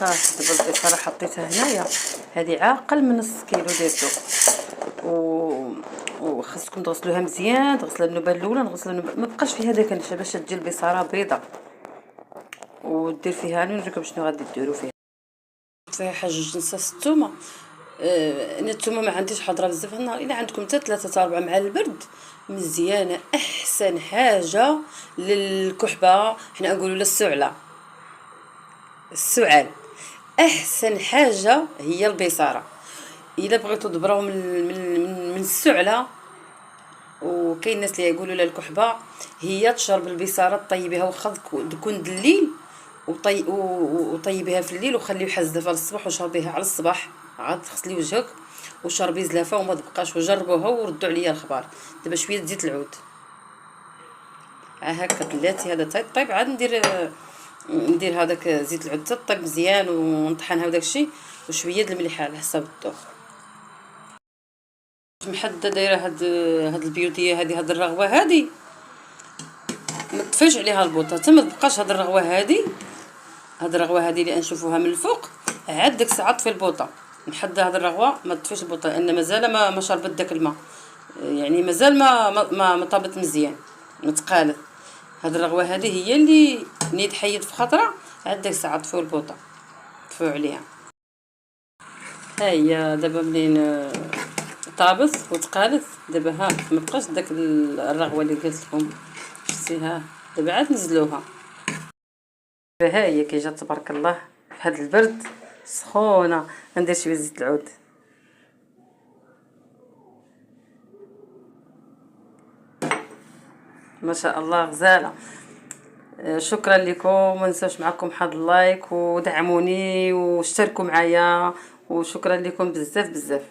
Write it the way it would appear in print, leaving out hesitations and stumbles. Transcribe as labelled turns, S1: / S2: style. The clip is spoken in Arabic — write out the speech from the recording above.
S1: صافي دابا البصاره حطيتها هنايا، هذه عاقل من نص كيلو ديال الذوق. وخاصكم تغسلوها مزيان، تغسلها النوبه الاولى، نغسلها النوبه ما بقاش فيها داك النشا باش تجي البصاره بيضه. ودير فيها نوريكم شنو غادي ديروا فيها حاجه جوج نصاص الثومه. انا الثومه ما عنديش حاضره بزاف النهار، الا عندكم حتى 3 حتى 4 مع البرد مزيانه. احسن حاجه للكحبه حنا نقولوا للسعله، السعال، احسن حاجه هي البصاره. الا بغيتو تبراو من السعله، وكاين الناس اللي يقولوا لها الكحبه، هي تشرب البصاره طيبيها واخا تكون الليل، وطيبيها في الليل وخليه حزه للصباح، وشربيها على الصباح عاد تغسلي وجهك وشربي زلافه وما تبقاش. وجربوها وردوا عليا الخبار. دابا شويه زيت العود هكا بلاتي، هذا طيب عاد ندير هذاك زيت العود طيب مزيان ونطحنها وداك الشيء، وشويه د المليحه على حسب الذوق. محدده دايره هاد البيوتيه هاد الرغوه هادي ما تطفيش عليها البوطه حتى ما تبقاش هاد الرغوه هادي اللي نشوفوها من الفوق عاد ديك الساعه طفي البوطه. نحد هاد الرغوه ما تطفيش البوطه لان مازال ما شربت داك الماء، يعني مازال ما طابت مزيان متقاله. هاد الرغوه هادي هي اللي نيت حيد في خطره عاد ديك الساعه طفيو البوطه، طفيو عليها. ها هي دابا منين طابت وتقالت دابا ها ما بقاش داك الرغوه اللي قلت لكم شفتيها. دابا عاد نزلوها. ها هي كي جات تبارك الله في هاد البرد سخونه. غندير شويه زيت العود. ما شاء الله غزاله. شكرا لكم، ما نساوش معكم حظ اللايك ودعموني واشتركوا معايا، وشكرا لكم بزاف بزاف.